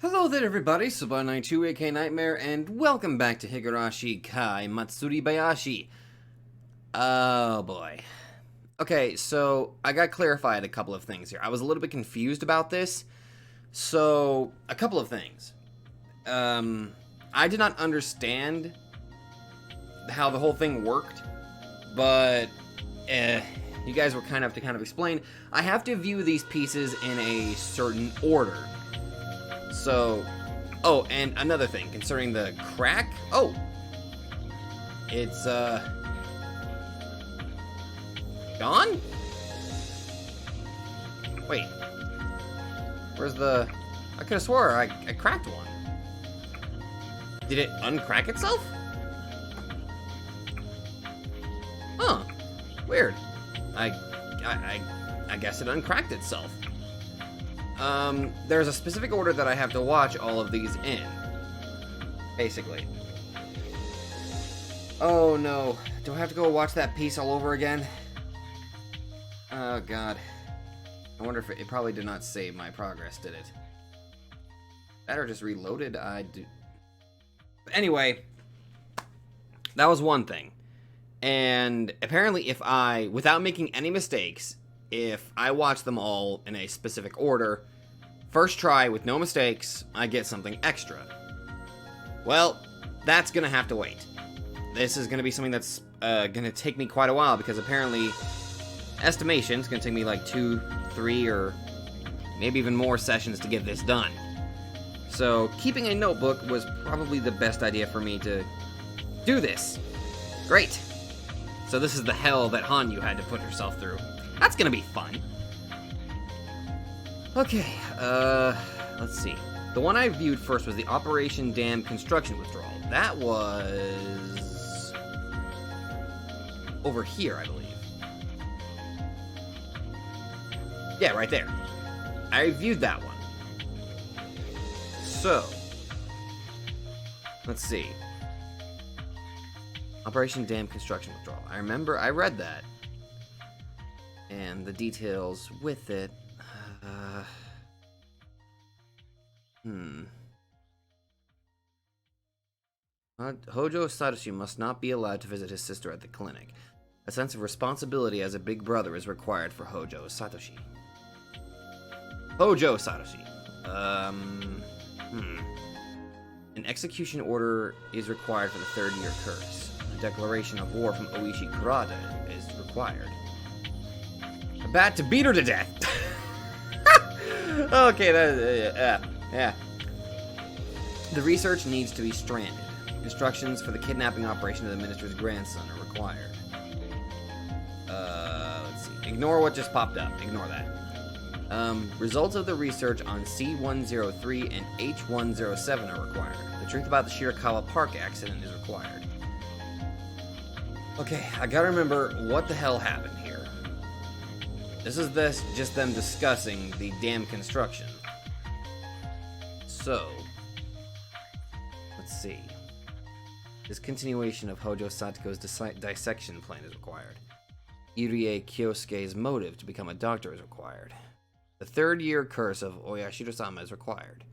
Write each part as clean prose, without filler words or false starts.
Hello there everybody, Suba92 aka Nightmare, and welcome back to Higurashi Kai Matsuribayashi. Oh boy. Okay, so I got clarified a couple of things here. I was a little bit confused about this. So, a couple of things. I did not understand how the whole thing worked, but you guys were kind of to explain. I have to view these pieces in a certain order. So, oh, and another thing concerning the crack. Oh, it's gone? Wait, where's the? I could have swore I cracked one. Did it uncrack itself? Huh, weird. I guess it uncracked itself. There's a specific order that I have to watch all of these in. Basically. Oh no. Do I have to go watch that piece all over again? Oh god. I wonder if it probably did not save my progress, did it? That or just reloaded? I do. But anyway, that was one thing. And apparently if I, without making any mistakes, if I watch them all in a specific order, first try with no mistakes, I get something extra. Well, that's gonna have to wait. This is gonna be something that's gonna take me quite a while, because apparently, estimation, it's gonna take me like 2, 3, or maybe even more sessions to get this done. So, keeping a notebook was probably the best idea for me to do this. Great. So this is the hell that Hanyu had to put herself through. That's gonna be fun. Okay, let's see. The one I viewed first was the Operation Dam Construction Withdrawal. That was over here, I believe. Yeah, right there. I viewed that one. So, let's see. Operation Dam Construction Withdrawal. I remember I read that. And the details with it. Hojo Satoshi must not be allowed to visit his sister at the clinic. A sense of responsibility as a big brother is required for Hojo Satoshi. Hojo Satoshi. An execution order is required for the third-year curse. A declaration of war from Oishi Kurata is required. A bat to beat her to death. Okay, yeah. The research needs to be stranded. Instructions for the kidnapping operation of the minister's grandson are required. Let's see. Ignore what just popped up. Ignore that. Results of the research on C103 and H107 are required. The truth about the Shirakawa Park accident is required. Okay, I gotta remember what the hell happened here. This is just them discussing the dam construction. So, let's see. Discontinuation of Hojo Satoko's dissection plan is required. Irie Kyosuke's motive to become a doctor is required. The third-year curse of Oyashiro-sama is required.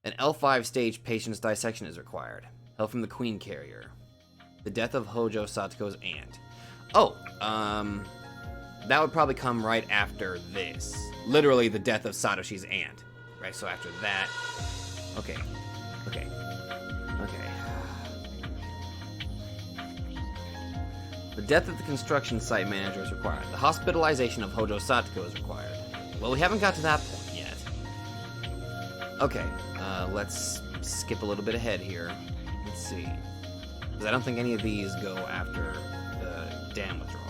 An L5 stage patient's dissection is required. Help from the Queen Carrier. The death of Hojo Satoko's aunt. Oh, that would probably come right after this. Literally the death of Satoshi's aunt. Right, so after that... Okay. The death of the construction site manager is required. The hospitalization of Hojo Satoko is required. Well, we haven't got to that point yet. Okay, let's skip a little bit ahead here. Let's see. Because I don't think any of these go after the dam withdrawal.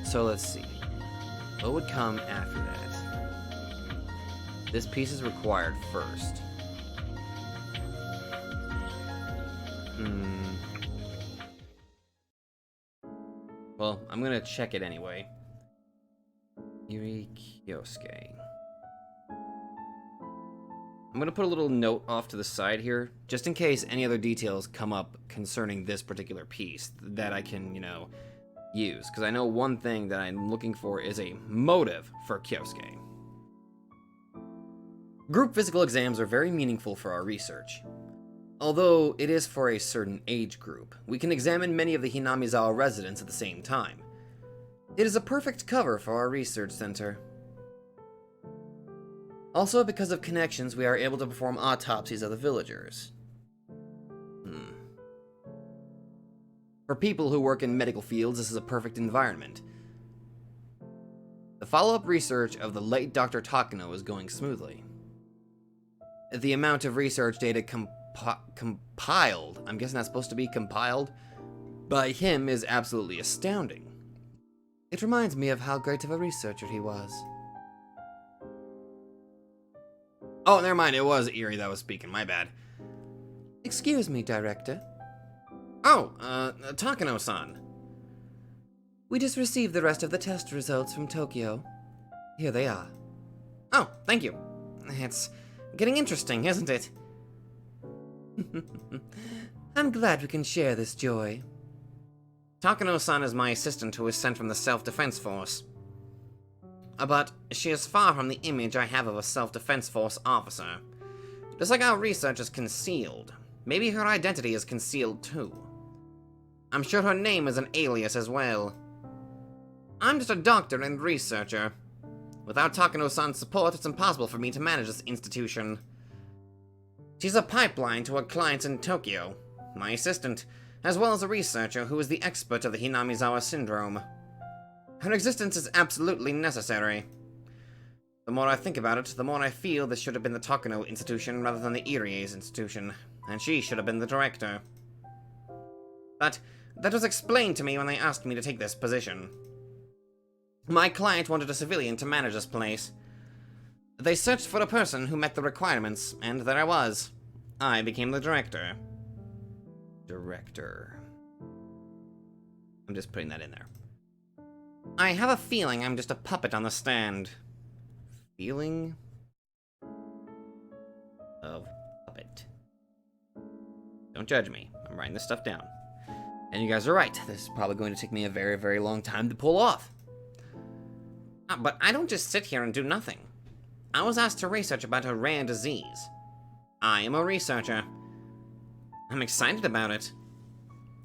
So let's see. What would come after that? This piece is required first. Well, I'm gonna check it anyway. Irie Kyosuke. I'm gonna put a little note off to the side here, just in case any other details come up concerning this particular piece that I can, use. Because I know one thing that I'm looking for is a motive for Kyosuke. Group physical exams are very meaningful for our research. Although it is for a certain age group, we can examine many of the Hinamizawa residents at the same time. It is a perfect cover for our research center. Also, because of connections, we are able to perform autopsies of the villagers. For people who work in medical fields, this is a perfect environment. The follow-up research of the late Dr. Takano is going smoothly. The amount of research data compiled, I'm guessing that's supposed to be compiled, by him is absolutely astounding. It reminds me of how great of a researcher he was. Oh, never mind, it was Eerie that was speaking, my bad. Excuse me, Director. Oh, Takano-san. We just received the rest of the test results from Tokyo. Here they are. Oh, thank you. It's getting interesting, isn't it? I'm glad we can share this joy. Takano-san is my assistant who was sent from the Self-Defense Force. But she is far from the image I have of a Self-Defense Force officer. Just like our research is concealed, maybe her identity is concealed too. I'm sure her name is an alias as well. I'm just a doctor and researcher. Without Takano-san's support, it's impossible for me to manage this institution. She's a pipeline to her clients in Tokyo, my assistant, as well as a researcher who is the expert of the Hinamizawa syndrome. Her existence is absolutely necessary. The more I think about it, the more I feel this should have been the Takano institution rather than the Irie's institution, and she should have been the director. But that was explained to me when they asked me to take this position. My client wanted a civilian to manage this place. They searched for a person who met the requirements, and there I was. I became the director. Director. I'm just putting that in there. I have a feeling I'm just a puppet on the stand. Feeling of puppet. Don't judge me. I'm writing this stuff down. And you guys are right. This is probably going to take me a very, very long time to pull off. But I don't just sit here and do nothing. I was asked to research about a rare disease. I am a researcher. I'm excited about it.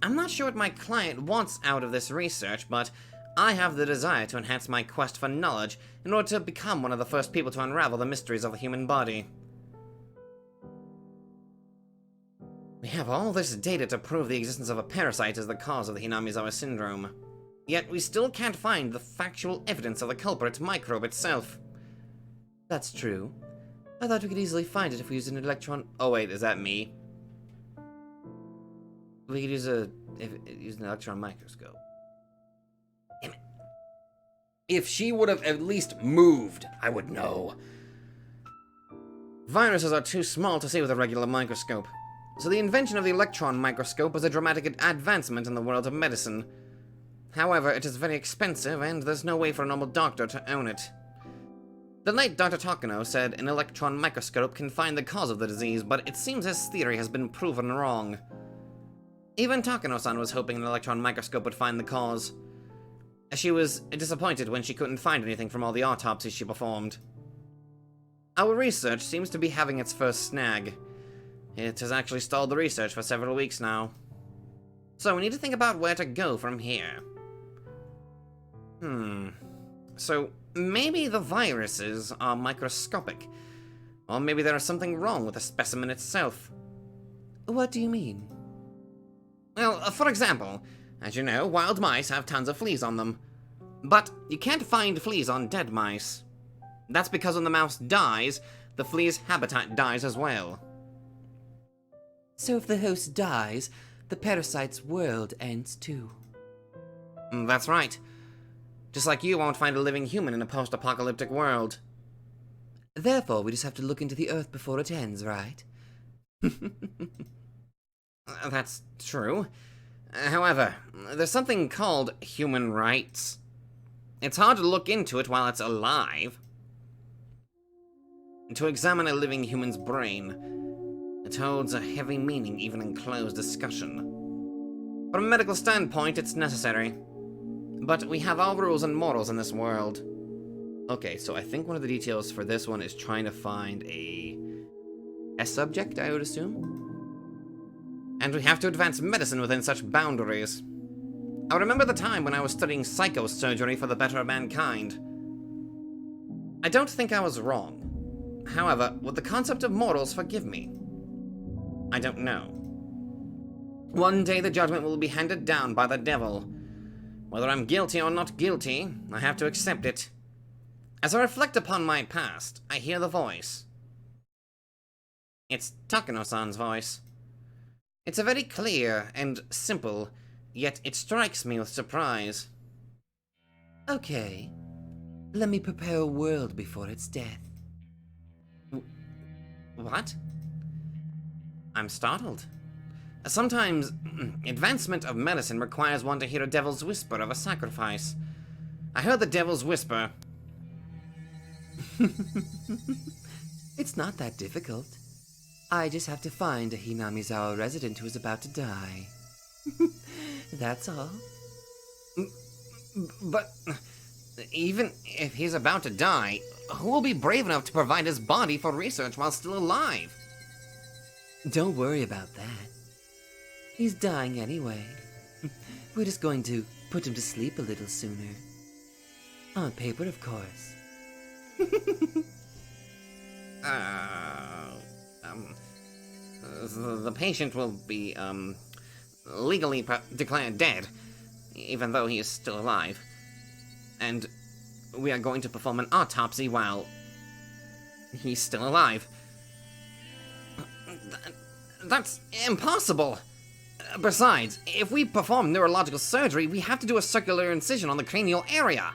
I'm not sure what my client wants out of this research, but I have the desire to enhance my quest for knowledge in order to become one of the first people to unravel the mysteries of the human body. We have all this data to prove the existence of a parasite as the cause of the Hinamizawa syndrome. Yet we still can't find the factual evidence of the culprit microbe itself. That's true. I thought we could easily find it if we used an electron... Oh wait, is that me? We could use an electron microscope. Damn it. If she would have at least moved, I would know. Viruses are too small to see with a regular microscope. So the invention of the electron microscope was a dramatic advancement in the world of medicine. However, it is very expensive, and there's no way for a normal doctor to own it. The late Dr. Takano said an electron microscope can find the cause of the disease, but it seems his theory has been proven wrong. Even Takano-san was hoping an electron microscope would find the cause. She was disappointed when she couldn't find anything from all the autopsies she performed. Our research seems to be having its first snag. It has actually stalled the research for several weeks now. So we need to think about where to go from here. So maybe the viruses are microscopic. Or maybe there is something wrong with the specimen itself. What do you mean? Well, for example, as you know, wild mice have tons of fleas on them. But you can't find fleas on dead mice. That's because when the mouse dies, the flea's habitat dies as well. So if the host dies, the parasite's world ends too. That's right. Just like you won't find a living human in a post-apocalyptic world. Therefore, we just have to look into the Earth before it ends, right? That's true. However, there's something called human rights. It's hard to look into it while it's alive. To examine a living human's brain, it holds a heavy meaning even in closed discussion. From a medical standpoint, it's necessary. But we have our rules and morals in this world. Okay, so I think one of the details for this one is trying to find a subject, I would assume. And we have to advance medicine within such boundaries. I remember the time when I was studying psychosurgery for the better of mankind. I don't think I was wrong. However, would the concept of mortals forgive me? I don't know. One day the judgment will be handed down by the devil. Whether I'm guilty or not guilty, I have to accept it. As I reflect upon my past, I hear the voice. It's Takano-san's voice. It's a very clear and simple, yet it strikes me with surprise. Okay. Let me prepare a world before its death. What? I'm startled. Sometimes, advancement of medicine requires one to hear a devil's whisper of a sacrifice. I heard the devil's whisper. It's not that difficult. I just have to find a Hinamizawa resident who is about to die. That's all. But even if he's about to die, who will be brave enough to provide his body for research while still alive? Don't worry about that. He's dying anyway. We're just going to put him to sleep a little sooner. On paper, of course. The patient will be, legally declared dead, even though he is still alive. And we are going to perform an autopsy while he's still alive. That's impossible! Besides, if we perform neurological surgery, we have to do a circular incision on the cranial area.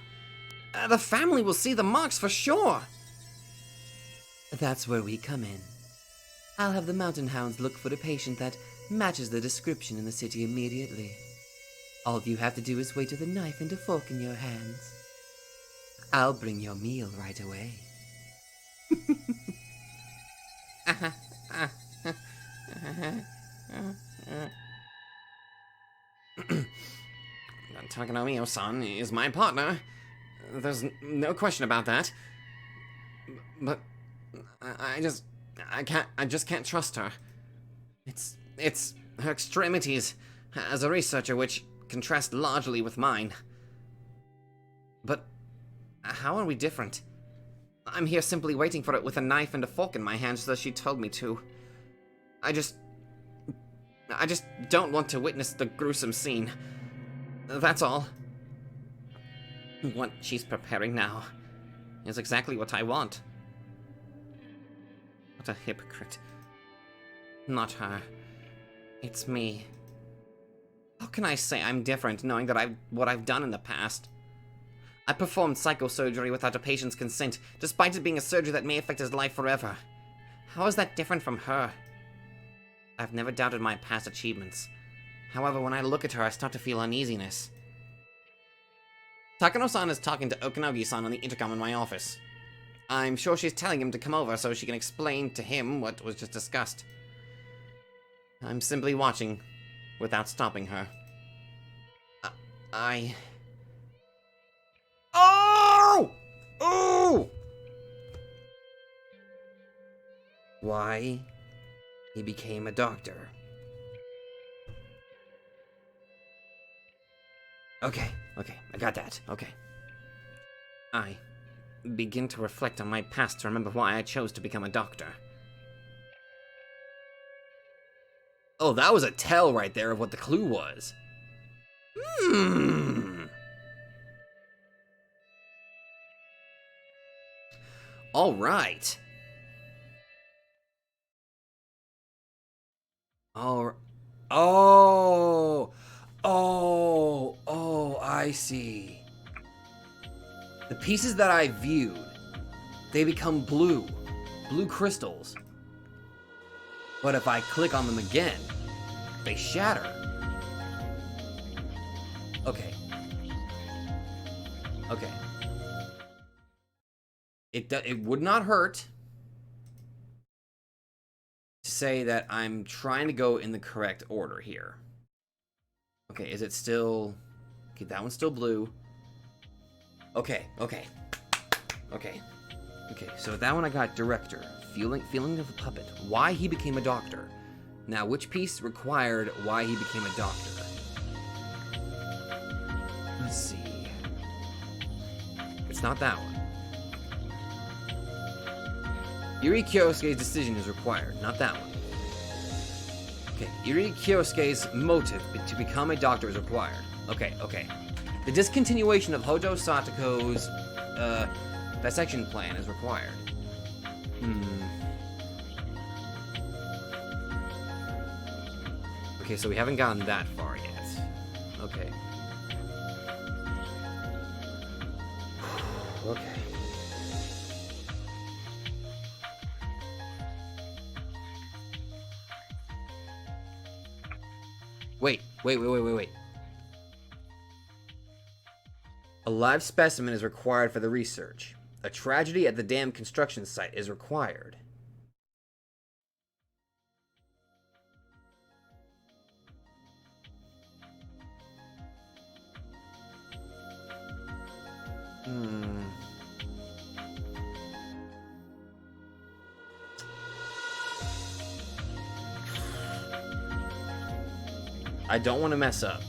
The family will see the marks for sure. That's where we come in. I'll have the mountain hounds look for the patient that matches the description in the city immediately. All you have to do is wait with a knife and a fork in your hands. I'll bring your meal right away. Takanomiya-san is my partner. There's no question about that. But I just can't trust her. It's her extremities as a researcher which contrast largely with mine. But how are we different? I'm here simply waiting for it with a knife and a fork in my hands as she told me to. I just don't want to witness the gruesome scene. That's all. What she's preparing now is exactly what I want. What a hypocrite. Not her. It's me. How can I say I'm different knowing that what I've done in the past? I performed psychosurgery without a patient's consent, despite it being a surgery that may affect his life forever. How is that different from her? I've never doubted my past achievements. However, when I look at her, I start to feel uneasiness. Takano-san is talking to Okinogi-san on the intercom in my office. I'm sure she's telling him to come over so she can explain to him what was just discussed. I'm simply watching, without stopping her. Oh! Oh! Why he became a doctor. Okay, I got that, okay. I begin to reflect on my past to remember why I chose to become a doctor. Oh, that was a tell right there of what the clue was. All right. Oh, I see. The pieces that I viewed, they become blue crystals. But if I click on them again, they shatter. Okay. It would not hurt to say that I'm trying to go in the correct order here. Okay, is it still... Okay, that one's still blue. Okay. Okay. Okay, so that one I got director. Feeling of the puppet. Why he became a doctor. Now, which piece required why he became a doctor? Let's see. It's not that one. Iri Kyosuke's decision is required. Not that one. Okay, Iri Kyosuke's motive to become a doctor is required. Okay, okay. The discontinuation of Hojo Satoko's dissection plan is required. Okay, so we haven't gotten that far yet. Okay. Okay. Wait. A live specimen is required for the research. A tragedy at the dam construction site is required. I don't want to mess up.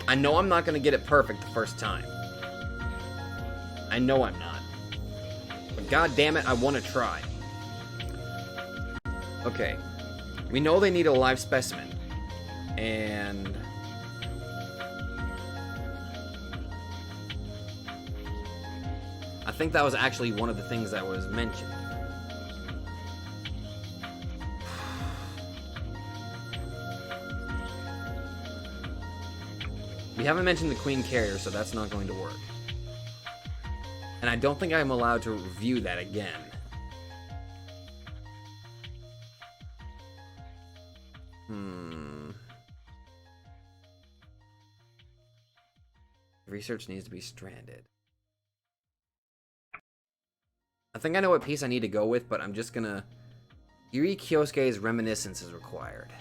I know I'm not going to get it perfect the first time. I know I'm not. But god damn it, I want to try. Okay. We know they need a live specimen. And I think that was actually one of the things that was mentioned. We haven't mentioned the Queen Carrier, so that's not going to work. And I don't think I'm allowed to review that again. Research needs to be stranded. I think I know what piece I need to go with, but I'm just gonna... Iri Kyosuke's reminiscence is required.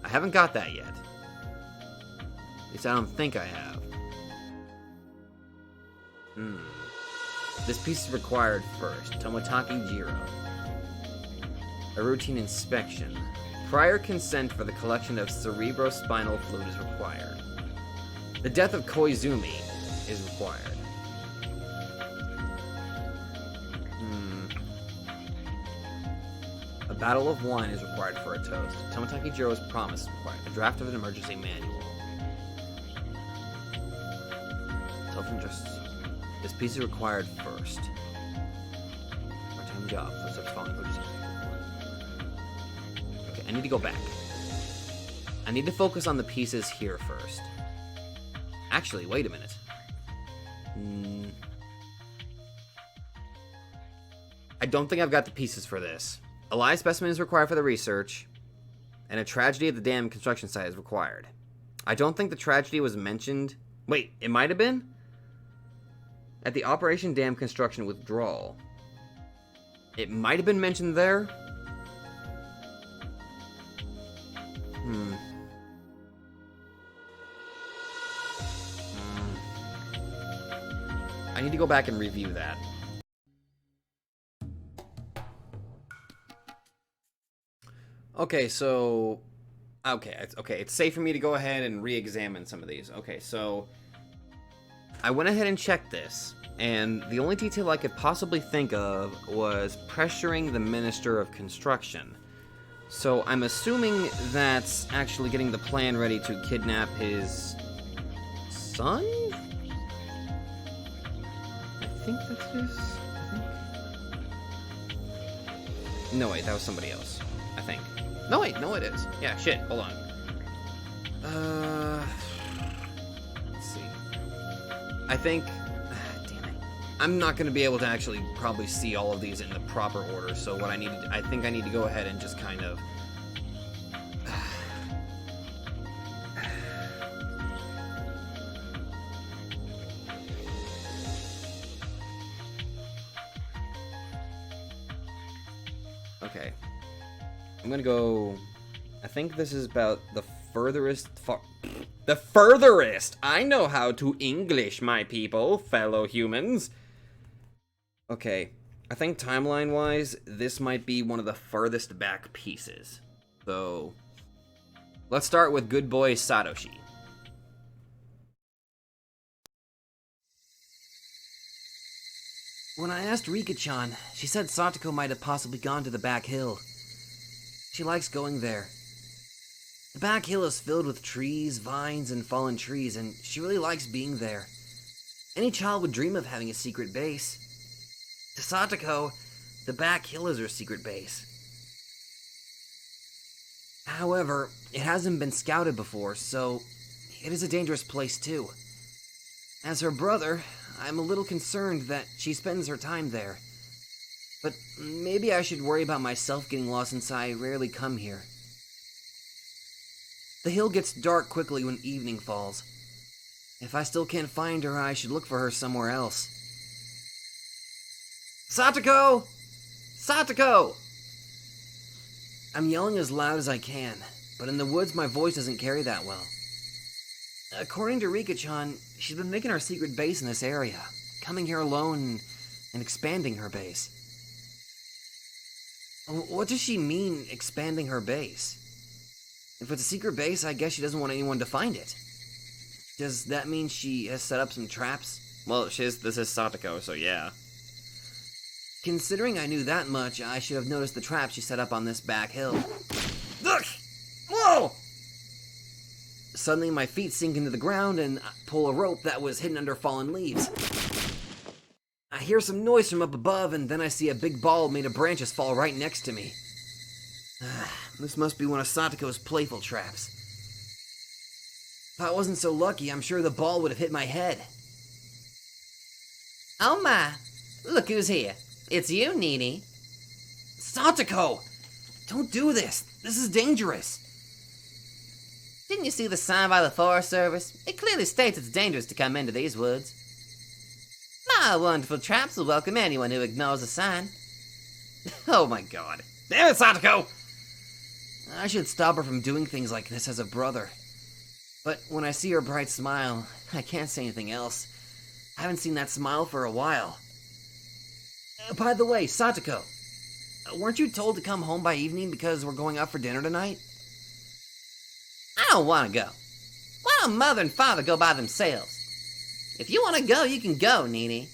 I haven't got that yet. At least I don't think I have. This piece is required first. Tomotaki Jiro. A routine inspection. Prior consent for the collection of cerebrospinal fluid is required. The death of Koizumi is required. A battle of wine is required for a toast. Tomotaki Jiro's promise is required. A draft of an emergency manual. Self-injustice. This piece is required first. Part-time job. Footsteps following purchasing. Okay, I need to go back. I need to focus on the pieces here first. Actually, wait a minute. I don't think I've got the pieces for this. A live specimen is required for the research, and a tragedy at the dam construction site is required. I don't think the tragedy was mentioned. Wait, it might have been? At the Operation Dam Construction Withdrawal. It might have been mentioned there? I need to go back and review that. Okay, so... Okay, it's safe for me to go ahead and re-examine some of these. Okay, so... I went ahead and checked this, and the only detail I could possibly think of was pressuring the Minister of Construction. So I'm assuming that's actually getting the plan ready to kidnap his... son? I think that's his... No, wait, that was somebody else. I think. No, wait, no it is. Yeah, shit, hold on. Let's see. I think... damn it. I'm not going to be able to actually probably see all of these in the proper order, so what I need to... I think I need to go ahead and just kind of... Okay. I'm gonna go... I think this is about the furthest... The furthest! I know how to English, my people, fellow humans. Okay, I think timeline-wise, this might be one of the furthest back pieces. So, let's start with good boy Satoshi. When I asked Rika-chan, she said Satoko might have possibly gone to the back hill. She likes going there. The back hill is filled with trees, vines, and fallen trees, and she really likes being there. Any child would dream of having a secret base. To Satoko, the back hill is her secret base. However, it hasn't been scouted before, so it is a dangerous place too. As her brother, I'm a little concerned that she spends her time there. But maybe I should worry about myself getting lost since I rarely come here. The hill gets dark quickly when evening falls. If I still can't find her, I should look for her somewhere else. Satoko! Satoko! I'm yelling as loud as I can, but in the woods my voice doesn't carry that well. According to Rika-chan, she's been making her secret base in this area, coming here alone and expanding her base. What does she mean, expanding her base? If it's a secret base, I guess she doesn't want anyone to find it. Does that mean she has set up some traps? Well, this is Satoko, so yeah. Considering I knew that much, I should have noticed the trap she set up on this back hill. Look! Whoa! Suddenly my feet sink into the ground and pull a rope that was hidden under fallen leaves. I hear some noise from up above, and then I see a big ball made of branches fall right next to me. This must be one of Satoko's playful traps. If I wasn't so lucky, I'm sure the ball would have hit my head. Oh my, look who's here. It's you, Nini. Satoko! Don't do this. This is dangerous. Didn't you see the sign by the Forest Service? It clearly states it's dangerous to come into these woods. My wonderful traps will welcome anyone who ignores the sign. Oh my god. Damn it, Satoko! I should stop her from doing things like this as a brother. But when I see her bright smile, I can't say anything else. I haven't seen that smile for a while. By the way, Satoko, weren't you told to come home by evening because we're going out for dinner tonight? I don't want to go. Why don't Mother and Father go by themselves? If you want to go, you can go, Nini.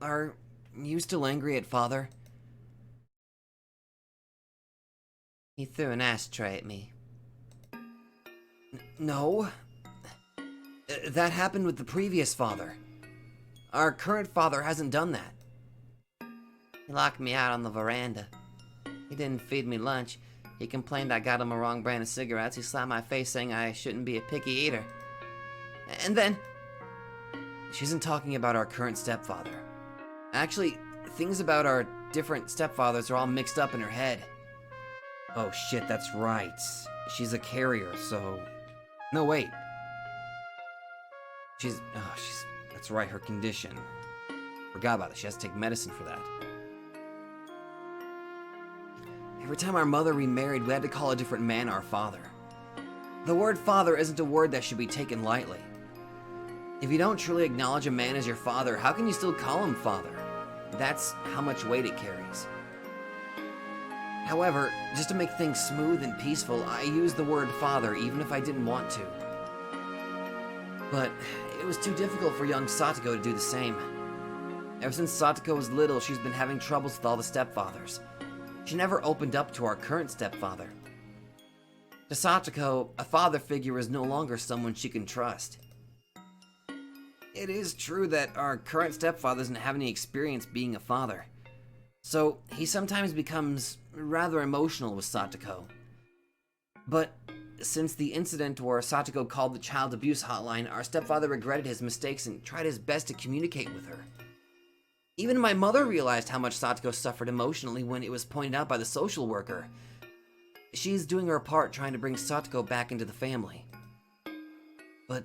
Are you still angry at Father? He threw an ashtray at me. No. That happened with the previous father. Our current father hasn't done that. He locked me out on the veranda. He didn't feed me lunch. He complained I got him a wrong brand of cigarettes. He slapped my face saying I shouldn't be a picky eater. And then... She isn't talking about our current stepfather. Actually, things about our different stepfathers are all mixed up in her head. Oh shit, that's right. She's a carrier, so... No, wait. That's right, her condition. Forgot about it, she has to take medicine for that. Every time our mother remarried, we had to call a different man our father. The word father isn't a word that should be taken lightly. If you don't truly acknowledge a man as your father, how can you still call him father? That's how much weight it carries. However, just to make things smooth and peaceful, I used the word father even if I didn't want to. But it was too difficult for young Satoko to do the same. Ever since Satoko was little, she's been having troubles with all the stepfathers. She never opened up to our current stepfather. To Satoko, a father figure is no longer someone she can trust. It is true that our current stepfather doesn't have any experience being a father, so he sometimes becomes rather emotional with Satoko. But since the incident where Satoko called the child abuse hotline, our stepfather regretted his mistakes and tried his best to communicate with her. Even my mother realized how much Satoko suffered emotionally when it was pointed out by the social worker. She's doing her part trying to bring Satoko back into the family. But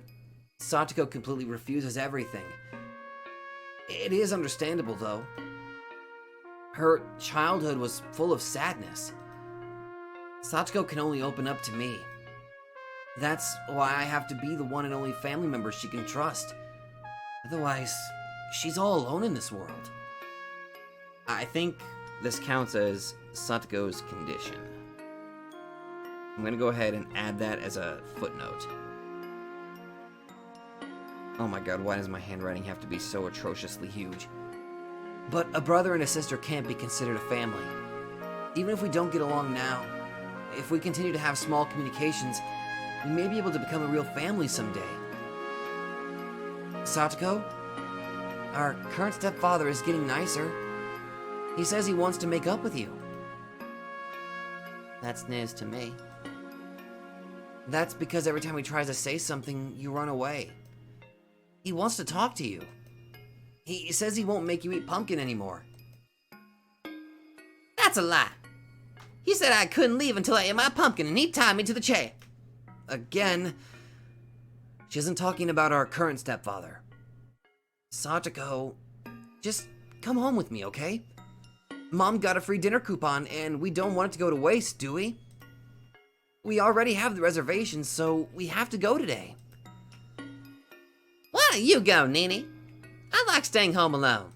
Satoko completely refuses everything. It is understandable, though. Her childhood was full of sadness. Satoko can only open up to me. That's why I have to be the one and only family member she can trust. Otherwise, she's all alone in this world. I think this counts as Satoko's condition. I'm gonna go ahead and add that as a footnote. Oh my god, why does my handwriting have to be so atrociously huge? But a brother and a sister can't be considered a family. Even if we don't get along now, if we continue to have small communications, we may be able to become a real family someday. Satoko, our current stepfather is getting nicer. He says he wants to make up with you. That's news to me. That's because every time he tries to say something, you run away. He wants to talk to you. He says he won't make you eat pumpkin anymore. That's a lie. He said I couldn't leave until I ate my pumpkin, and he tied me to the chair. Again, she isn't talking about our current stepfather. Satoko, just come home with me, okay? Mom got a free dinner coupon, and we don't want it to go to waste, do we? We already have the reservations, so we have to go today. Why don't you go, Nini? I like staying home alone.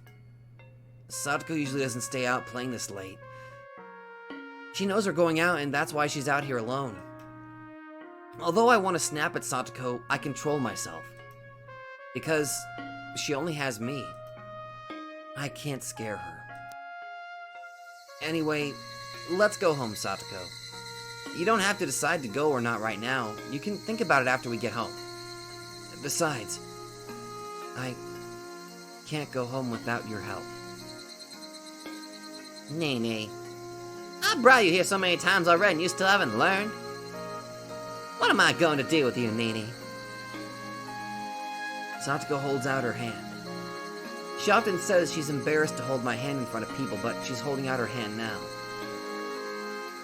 Satoko usually doesn't stay out playing this late. She knows we're going out, and that's why she's out here alone. Although I want to snap at Satoko, I control myself. Because she only has me. I can't scare her. Anyway, let's go home, Satoko. You don't have to decide to go or not right now. You can think about it after we get home. Besides, I can't go home without your help. Nene, I brought you here so many times already and you still haven't learned? What am I going to do with you, Nene? Satoko holds out her hand. She often says she's embarrassed to hold my hand in front of people, but she's holding out her hand now.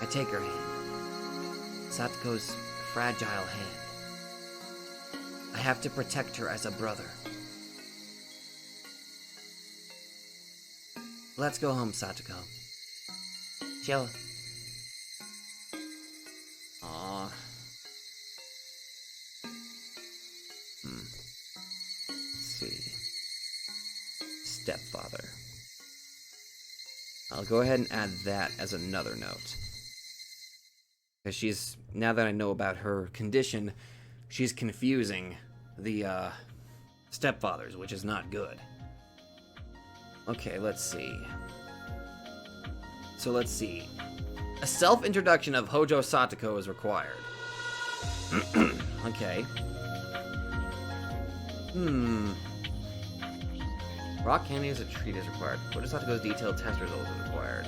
I take her hand. Satoko's fragile hand. I have to protect her as a brother. Let's go home, Satoko. Chill. Aww. Let's see. Stepfather. I'll go ahead and add that as another note. Because she's, now that I know about her condition, she's confusing the stepfathers, which is not good. Okay, let's see. So let's see. A self-introduction of Hojo Satoko is required. Okay. Rock candy as a treat is required. Hojo Satoko's detailed test results is required.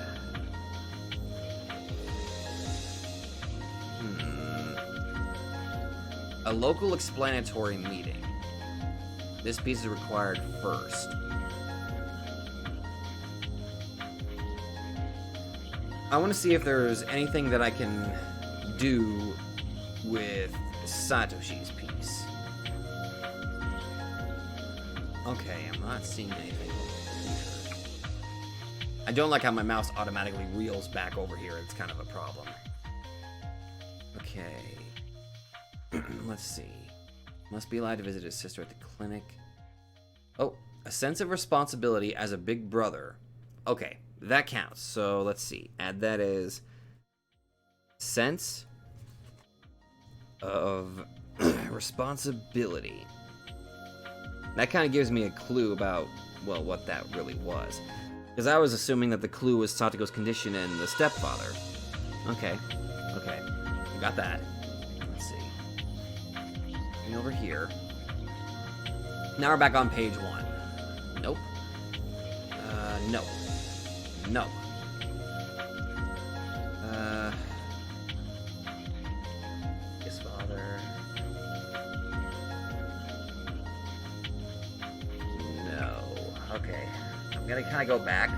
A local explanatory meeting. This piece is required first. I want to see if there's anything that I can do with Satoshi's piece. Okay, I'm not seeing anything here. I don't like how my mouse automatically reels back over here. It's kind of a problem. Okay. Let's see. Must be allowed to visit his sister at the clinic. Oh, a sense of responsibility as a big brother. Okay, that counts. So let's see. Add that as sense of responsibility. That kind of gives me a clue about, well, what that really was. Because I was assuming that the clue was Satoko's condition and the stepfather. Okay. Okay. We got that. Let's see. Over here. Now we're back on page 1. Nope. No. No. His father. No. Okay. I'm gonna kind of go back.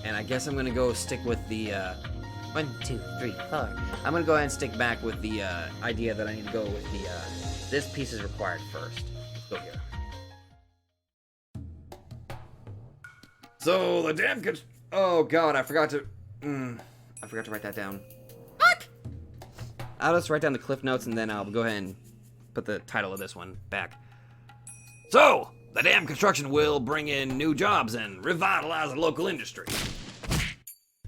And I guess I'm gonna go stick with the, 1, 2, 3, 4. I'm gonna go ahead and stick back with the idea that I need to go with the this piece is required first. Let's go here. So the damn oh god, I forgot to write that down. Fuck! I'll just write down the cliff notes and then I'll go ahead and put the title of this one back. So The dam construction will bring in new jobs and revitalize the local industry.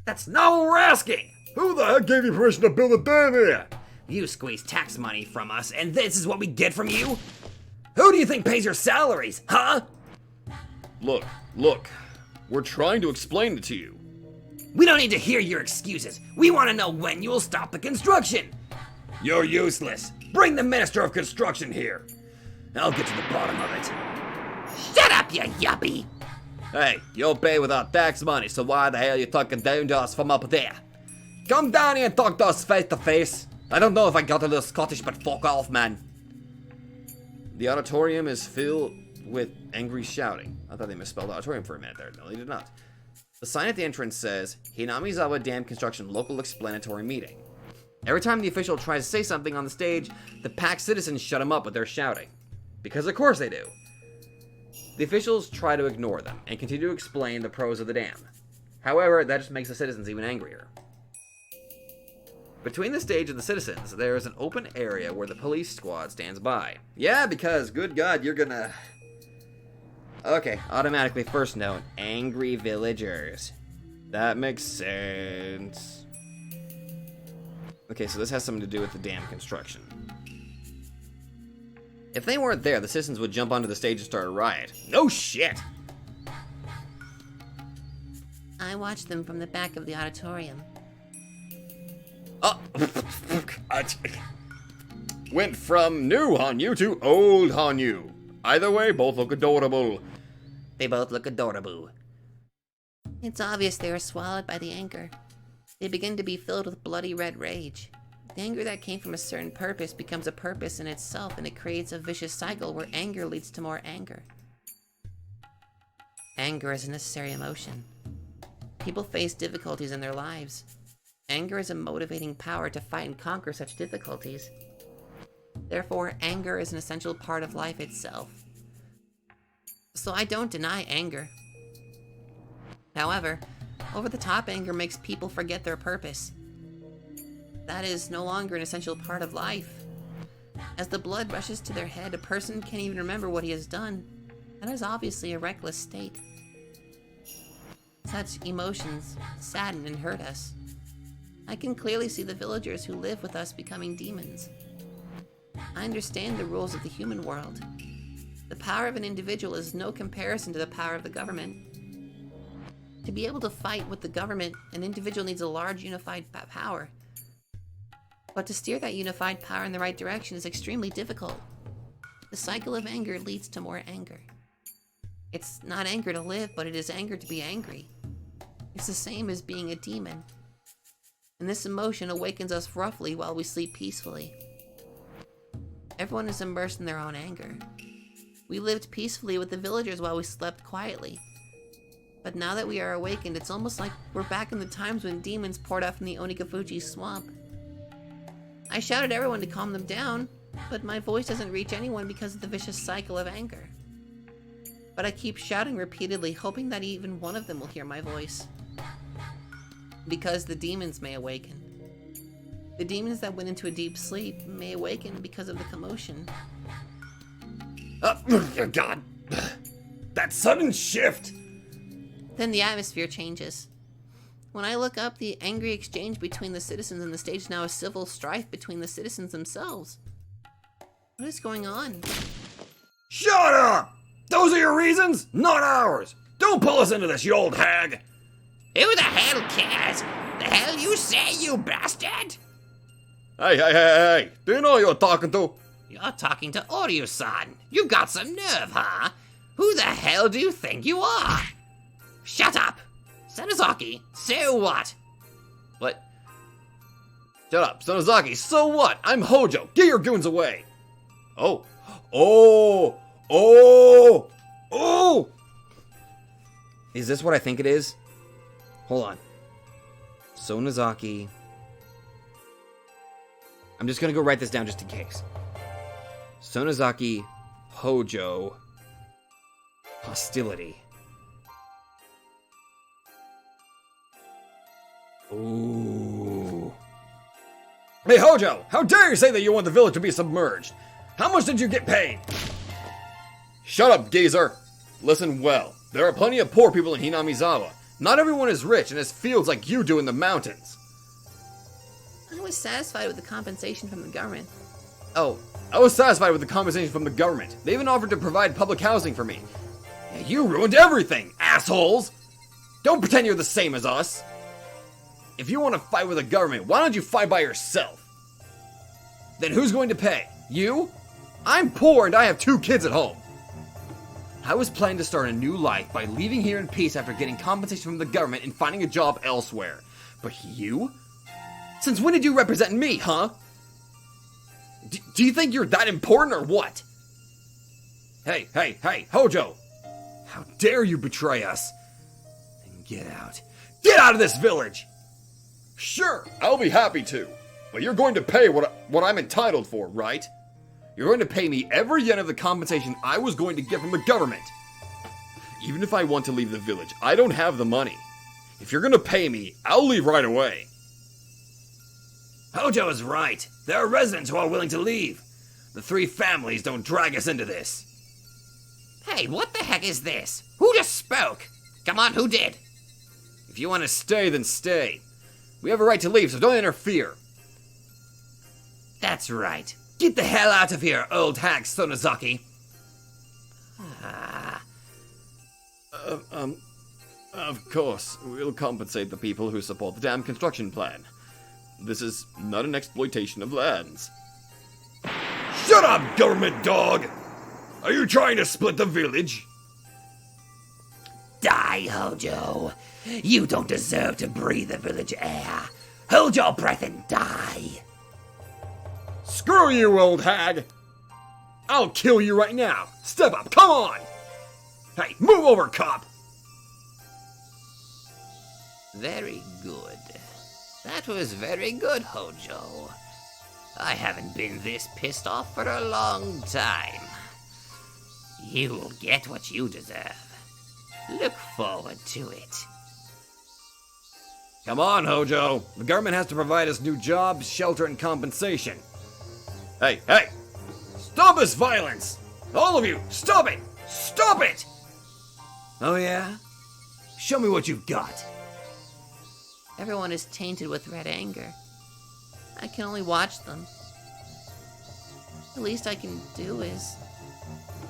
That's not what we're asking! Who the heck gave you permission to build a dam here? You squeeze tax money from us, and this is what we get from you? Who do you think pays your salaries, huh? Look, we're trying to explain it to you. We don't need to hear your excuses. We want to know when you will stop the construction. You're useless. Bring the Minister of Construction here. I'll get to the bottom of it. Shut up, you yuppie! Hey, you'll pay with our tax money, so why the hell you talking down to us from up there? Come down here and talk to us face to face. I don't know if I got a little Scottish, but fuck off, man. The auditorium is filled with angry shouting. I thought they misspelled auditorium for a minute there. No, they did not. The sign at the entrance says, Hinamizawa Dam Construction Local Explanatory Meeting. Every time the official tries to say something on the stage, the packed citizens shut him up with their shouting. Because of course they do. The officials try to ignore them and continue to explain the pros of the dam. However, that just makes the citizens even angrier. Between the stage and the citizens, there is an open area where the police squad stands by. Yeah, because, good God, you're gonna... Okay, automatically first note, angry villagers. That makes sense. Okay, so this has something to do with the dam construction. If they weren't there, the citizens would jump onto the stage and start a riot. No shit! I watched them from the back of the auditorium. Oh, went from new Hanyu to old Hanyu. Either way, both look adorable. They both look adorable. It's obvious they are swallowed by the anger. They begin to be filled with bloody red rage. The anger that came from a certain purpose becomes a purpose in itself, and it creates a vicious cycle where anger leads to more anger. Anger is a necessary emotion. People face difficulties in their lives. Anger is a motivating power to fight and conquer such difficulties. Therefore, anger is an essential part of life itself. So I don't deny anger. However, over-the-top anger makes people forget their purpose. That is no longer an essential part of life. As the blood rushes to their head, a person can't even remember what he has done. That is obviously a reckless state. Such emotions sadden and hurt us. I can clearly see the villagers who live with us becoming demons. I understand the rules of the human world. The power of an individual is no comparison to the power of the government. To be able to fight with the government, an individual needs a large unified power. But to steer that unified power in the right direction is extremely difficult. The cycle of anger leads to more anger. It's not anger to live, but it is anger to be angry. It's the same as being a demon. And this emotion awakens us roughly while we sleep peacefully. Everyone is immersed in their own anger. We lived peacefully with the villagers while we slept quietly. But now that we are awakened, it's almost like we're back in the times when demons poured out from the Onikafuji swamp. I shouted at everyone to calm them down, but my voice doesn't reach anyone because of the vicious cycle of anger. But I keep shouting repeatedly, hoping that even one of them will hear my voice. Because the demons may awaken. The demons that went into a deep sleep may awaken because of the commotion. Oh, God! That sudden shift! Then the atmosphere changes. When I look up, the angry exchange between the citizens and the stage is now a civil strife between the citizens themselves. What is going on? Shut up! Those are your reasons, not ours! Don't pull us into this, you old hag! Who the hell cares? The hell you say, you bastard? Hey, do you know who you're talking to? You're talking to Oryu-san. You got some nerve, huh? Who the hell do you think you are? Shut up! Senozaki, so what? What? Shut up, Sonozaki, so what? I'm Hojo. Get your goons away. Oh. Is this what I think it is? Hold on. Sonozaki. I'm just gonna go write this down just in case. Sonozaki, Hojo, hostility. Ooh. Hey, Hojo! How dare you say that you want the village to be submerged? How much did you get paid? Shut up, geezer! Listen well. There are plenty of poor people in Hinamizawa. Not everyone is rich and has fields like you do in the mountains. I was satisfied with the compensation from the government. Oh, I was satisfied with the compensation from the government. They even offered to provide public housing for me. Yeah, you ruined everything, assholes! Don't pretend you're the same as us. If you want to fight with the government, why don't you fight by yourself? Then who's going to pay? You? I'm poor and I have 2 kids at home. I was planning to start a new life by leaving here in peace after getting compensation from the government and finding a job elsewhere. But you? Since when did you represent me, huh? Do you think you're that important or what? Hey, Hojo! How dare you betray us? Then get out. Get out of this village! Sure, I'll be happy to. But you're going to pay what I'm entitled for, right? You're going to pay me every yen of the compensation I was going to get from the government. Even if I want to leave the village, I don't have the money. If you're going to pay me, I'll leave right away. Hojo is right. There are residents who are willing to leave. The 3 families don't drag us into this. Hey, what the heck is this? Who just spoke? Come on, who did? If you want to stay, then stay. We have a right to leave, so don't interfere. That's right. Get the hell out of here, old hag Sonozaki. Of course, we'll compensate the people who support the dam construction plan. This is not an exploitation of lands. Shut up, government dog! Are you trying to split the village? Die, Hojo. You don't deserve to breathe the village air. Hold your breath and die. Screw you, old hag! I'll kill you right now! Step up, come on! Hey, move over, cop! Very good. That was very good, Hojo. I haven't been this pissed off for a long time. You'll get what you deserve. Look forward to it. Come on, Hojo. The government has to provide us new jobs, shelter, and compensation. Hey! Stop this violence! All of you, stop it! Stop it! Oh yeah? Show me what you've got. Everyone is tainted with red anger. I can only watch them. The least I can do is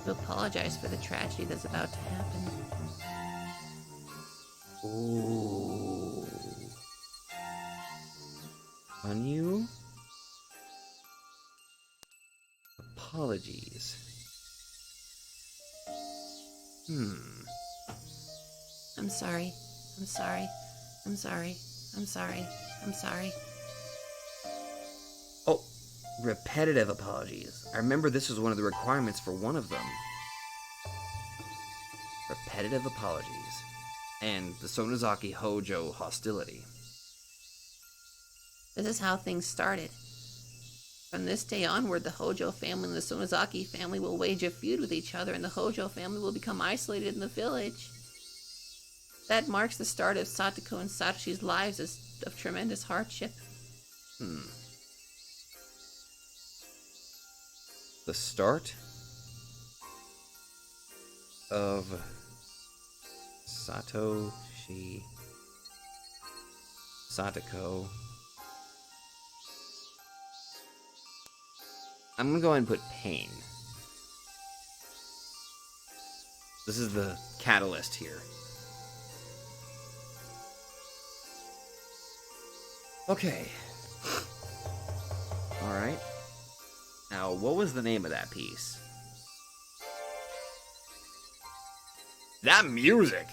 to apologize for the tragedy that's about to happen. Ooh. On you? Apologies. I'm sorry. I'm sorry. I'm sorry. I'm sorry. I'm sorry. Oh, repetitive apologies. I remember this was one of the requirements for one of them. Repetitive apologies. And the Sonozaki Hojo hostility. This is how things started. From this day onward, the Hojo family and the Sonozaki family will wage a feud with each other, and the Hojo family will become isolated in the village. That marks the start of Satoko and Satoshi's lives of tremendous hardship. The start of Satoko. I'm gonna go ahead and put pain. This is the catalyst here. Okay. Alright. Now, what was the name of that piece? That music!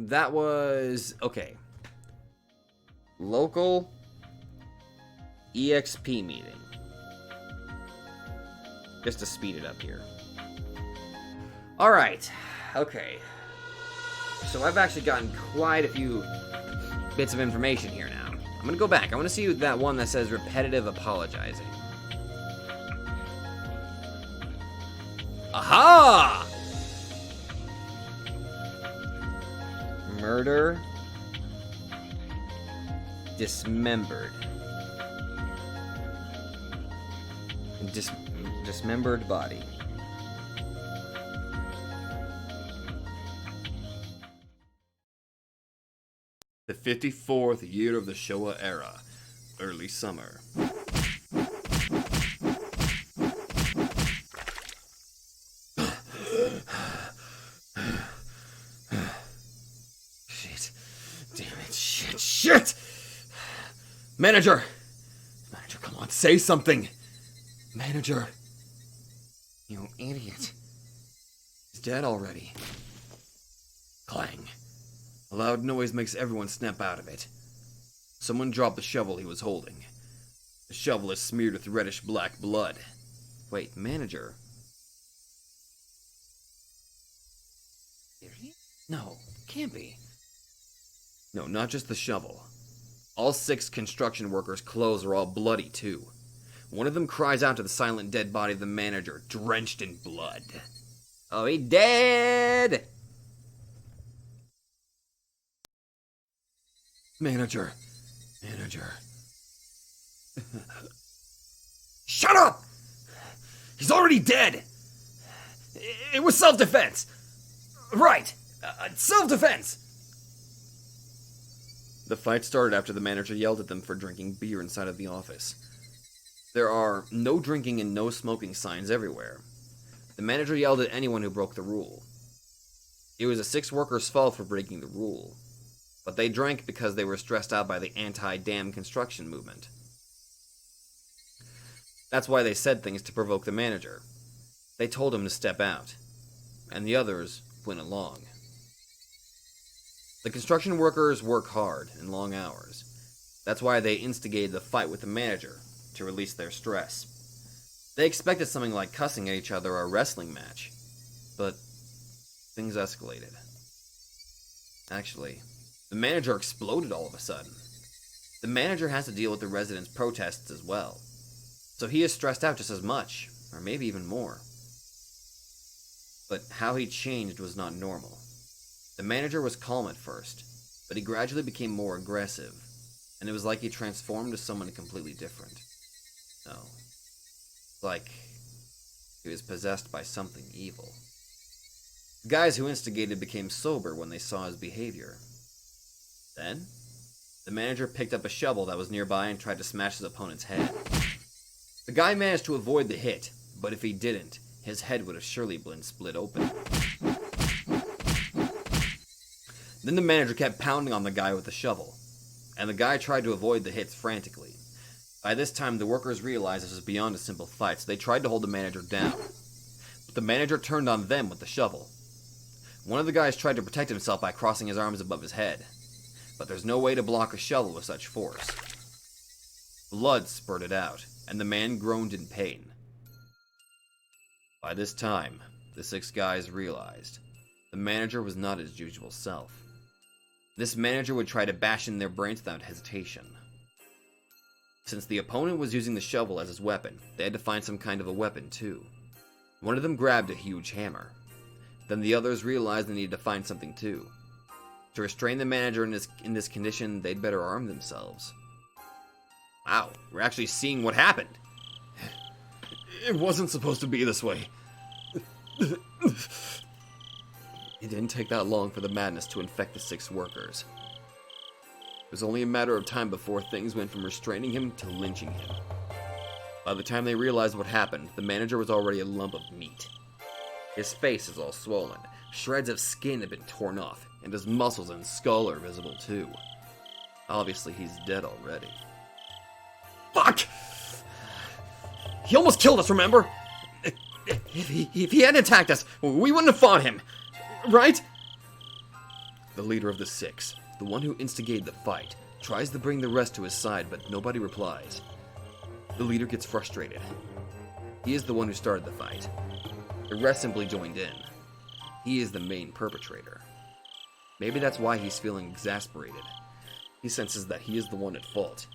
That was... okay. Local EXP meeting. Just to speed it up here. Alright. Okay. So I've actually gotten quite a few bits of information here now. I'm gonna go back. I want to see that one that says repetitive apologizing. Aha! Murder. Dismembered. Dismembered body. The 54th year of the Showa era. Early summer. Shit. Damn it. Shit! Manager! Manager, come on, say something! Manager! You idiot. He's dead already. Clang. A loud noise makes everyone snap out of it. Someone dropped the shovel he was holding. The shovel is smeared with reddish-black blood. Wait, manager? No, can't be. No, not just the shovel. All 6 construction workers' clothes are all bloody, too. One of them cries out to the silent dead body of the manager, drenched in blood. Oh, he dead! Manager. Manager. Shut up! He's already dead! It was self-defense! Right! Self-defense! The fight started after the manager yelled at them for drinking beer inside of the office. There are no drinking and no smoking signs everywhere. The manager yelled at anyone who broke the rule. It was the 6 workers' fault for breaking the rule, but they drank because they were stressed out by the anti-dam construction movement. That's why they said things to provoke the manager. They told him to step out, and the others went along. The construction workers work hard and long hours. That's why they instigated the fight with the manager, to release their stress. They expected something like cussing at each other or a wrestling match, but things escalated. Actually, the manager exploded all of a sudden. The manager has to deal with the residents' protests as well, so he is stressed out just as much, or maybe even more. But how he changed was not normal. The manager was calm at first, but he gradually became more aggressive, and it was like he transformed to someone completely different. No. Like he was possessed by something evil. The guys who instigated became sober when they saw his behavior. Then, the manager picked up a shovel that was nearby and tried to smash his opponent's head. The guy managed to avoid the hit, but if he didn't, his head would have surely been split open. Then the manager kept pounding on the guy with the shovel, and the guy tried to avoid the hits frantically. By this time, the workers realized this was beyond a simple fight, so they tried to hold the manager down. But the manager turned on them with the shovel. One of the guys tried to protect himself by crossing his arms above his head, but there's no way to block a shovel with such force. Blood spurted out, and the man groaned in pain. By this time, the 6 guys realized the manager was not his usual self. This manager would try to bash in their brains without hesitation. Since the opponent was using the shovel as his weapon, they had to find some kind of a weapon too. One of them grabbed a huge hammer. Then the others realized they needed to find something too. To restrain the manager in this condition, they'd better arm themselves. Wow, we're actually seeing what happened. It wasn't supposed to be this way. It didn't take that long for the madness to infect the 6 workers. It was only a matter of time before things went from restraining him to lynching him. By the time they realized what happened, the manager was already a lump of meat. His face is all swollen, shreds of skin have been torn off, and his muscles and skull are visible too. Obviously, he's dead already. Fuck! He almost killed us, remember? If he hadn't attacked us, we wouldn't have fought him, right? The leader of the 6, the one who instigated the fight, tries to bring the rest to his side, but nobody replies. The leader gets frustrated. He is the one who started the fight. The rest simply joined in. He is the main perpetrator. Maybe that's why he's feeling exasperated. He senses that he is the one at fault.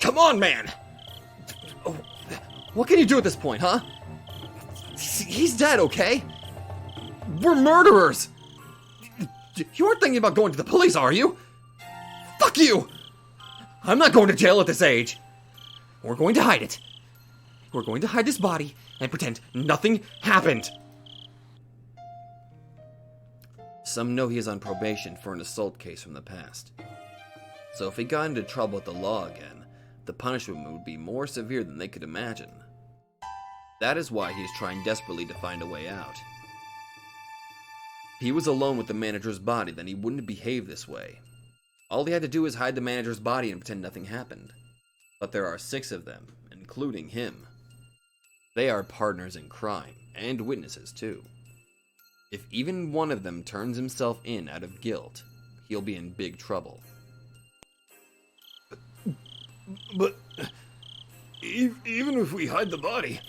Come on, man! Oh, what can you do at this point, huh? He's dead, okay? We're murderers! You aren't thinking about going to the police, are you? Fuck you! I'm not going to jail at this age. We're going to hide it. We're going to hide his body and pretend nothing happened. Some know he is on probation for an assault case from the past. So if he got into trouble with the law again, the punishment would be more severe than they could imagine. That is why he is trying desperately to find a way out. If he was alone with the manager's body, then he wouldn't behave this way. All he had to do is hide the manager's body and pretend nothing happened. But there are 6 of them, including him. They are partners in crime, and witnesses too. If even one of them turns himself in out of guilt, he'll be in big trouble. But even if we hide the body,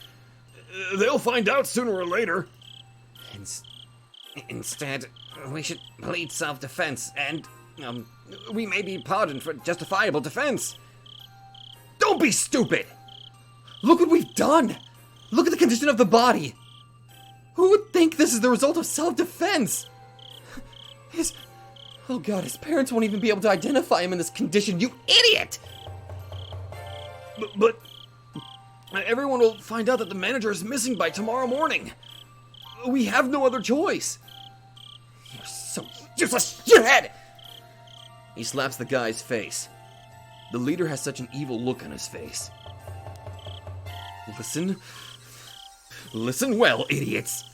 they'll find out sooner or later. Instead, we should plead self-defense, and, we may be pardoned for justifiable defense. Don't be stupid! Look what we've done! Look at the condition of the body! Who would think this is the result of self-defense? Oh god, his parents won't even be able to identify him in this condition, you idiot! But everyone will find out that the manager is missing by tomorrow morning. We have no other choice. You're so useless, shithead! He slaps the guy's face. The leader has such an evil look on his face. Listen well, idiots.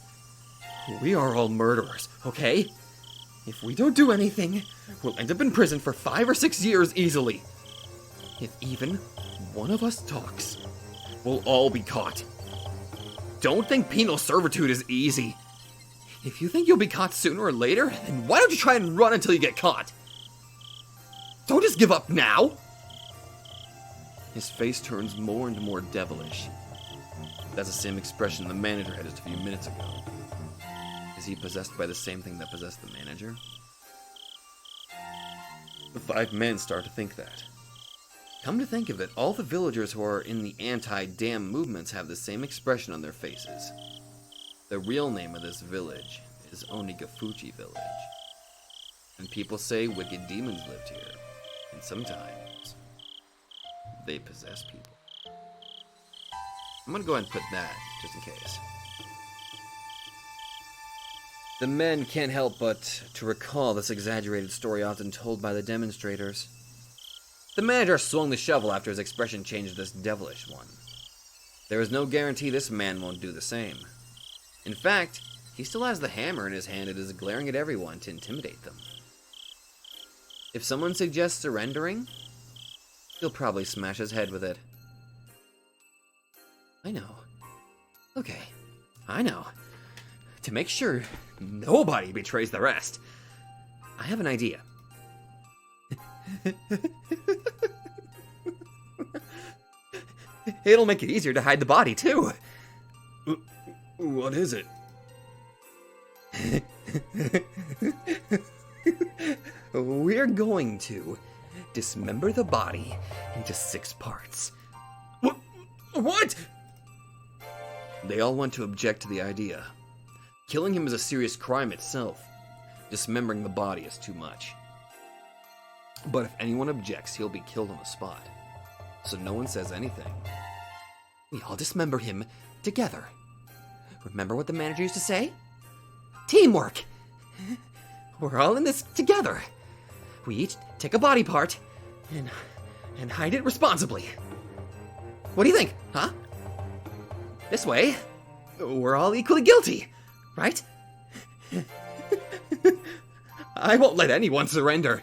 We are all murderers, okay? If we don't do anything, we'll end up in prison for 5 or 6 years easily. If even one of us talks, we'll all be caught. Don't think penal servitude is easy. If you think you'll be caught sooner or later, then why don't you try and run until you get caught? Don't just give up now! His face turns more and more devilish. That's the same expression the manager had just a few minutes ago. Is he possessed by the same thing that possessed the manager? The 5 men start to think that. Come to think of it, all the villagers who are in the anti-dam movements have the same expression on their faces. The real name of this village is Onigafuji Village. And people say wicked demons lived here, and sometimes they possess people. I'm gonna go ahead and put that, just in case. The men can't help but to recall this exaggerated story often told by the demonstrators. The manager swung the shovel after his expression changed to this devilish one. There is no guarantee this man won't do the same. In fact, he still has the hammer in his hand and is glaring at everyone to intimidate them. If someone suggests surrendering, he'll probably smash his head with it. I know. Okay, I know. To make sure nobody betrays the rest, I have an idea. It'll make it easier to hide the body, too. What is it? We're going to dismember the body into 6 parts. What? They all want to object to the idea. Killing him is a serious crime itself. Dismembering the body is too much. But if anyone objects, he'll be killed on the spot. So no one says anything. We all dismember him together. Remember what the manager used to say? Teamwork! We're all in this together. We each take a body part and hide it responsibly. What do you think, huh? This way, we're all equally guilty, right? I won't let anyone surrender.